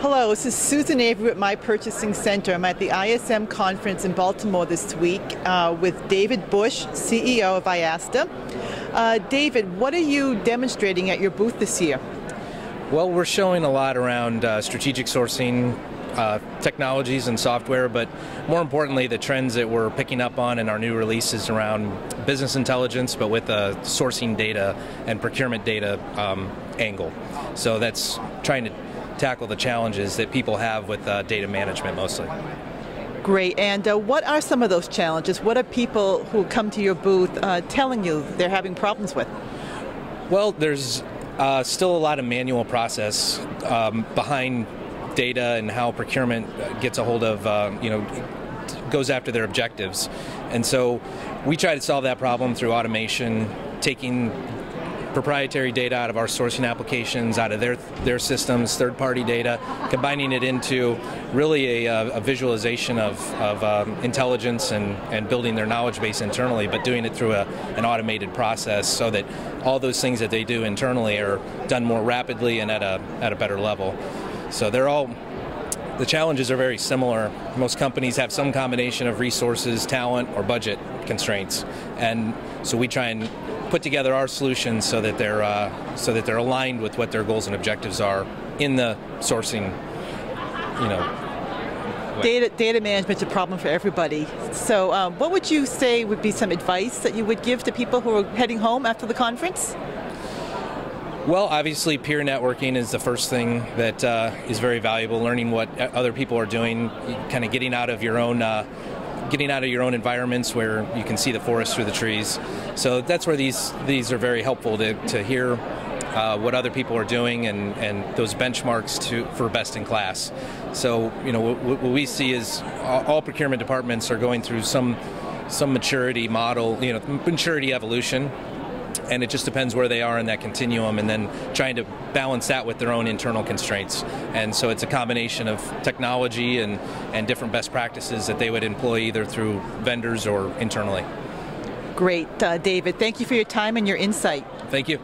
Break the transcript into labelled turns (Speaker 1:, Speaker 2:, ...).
Speaker 1: Hello, this is Susan Avery at My Purchasing Center. I'm at the ISM conference in Baltimore this week with David Bush, CEO of Iasta. David, what are you demonstrating at your booth this year?
Speaker 2: Well, we're showing a lot around strategic sourcing technologies and software, but more importantly, the trends that we're picking up on in our new releases around business intelligence, but with a sourcing data and procurement data angle. So that's trying to tackle the challenges that people have with data management mostly.
Speaker 1: Great. And what are some of those challenges? What are people who come to your booth telling you they're having problems with?
Speaker 2: Well, there's still a lot of manual process behind data and how procurement gets a hold of, goes after their objectives. And so we try to solve that problem through automation, taking proprietary data out of our sourcing applications, out of their systems, third-party data, combining it into really a visualization of intelligence and building their knowledge base internally, but doing it through an automated process so that all those things that they do internally are done more rapidly and at a better level. So the challenges are very similar. Most companies have some combination of resources, talent, or budget constraints, and so we try and put together our solutions so that they're aligned with what their goals and objectives are in the sourcing.
Speaker 1: Data management's a problem for everybody. So, what would you say would be some advice that you would give to people who are heading home after the conference?
Speaker 2: Well, obviously, peer networking is the first thing that is very valuable. Learning what other people are doing, kind of getting out of your own environments where you can see the forest through the trees. So that's where these are very helpful to hear what other people are doing and those benchmarks for best in class. So what we see is all procurement departments are going through some maturity model, maturity evolution. And it just depends where they are in that continuum, and then trying to balance that with their own internal constraints. And so it's a combination of technology and different best practices that they would employ either through vendors or internally.
Speaker 1: Great, David. Thank you for your time and your insight.
Speaker 2: Thank you.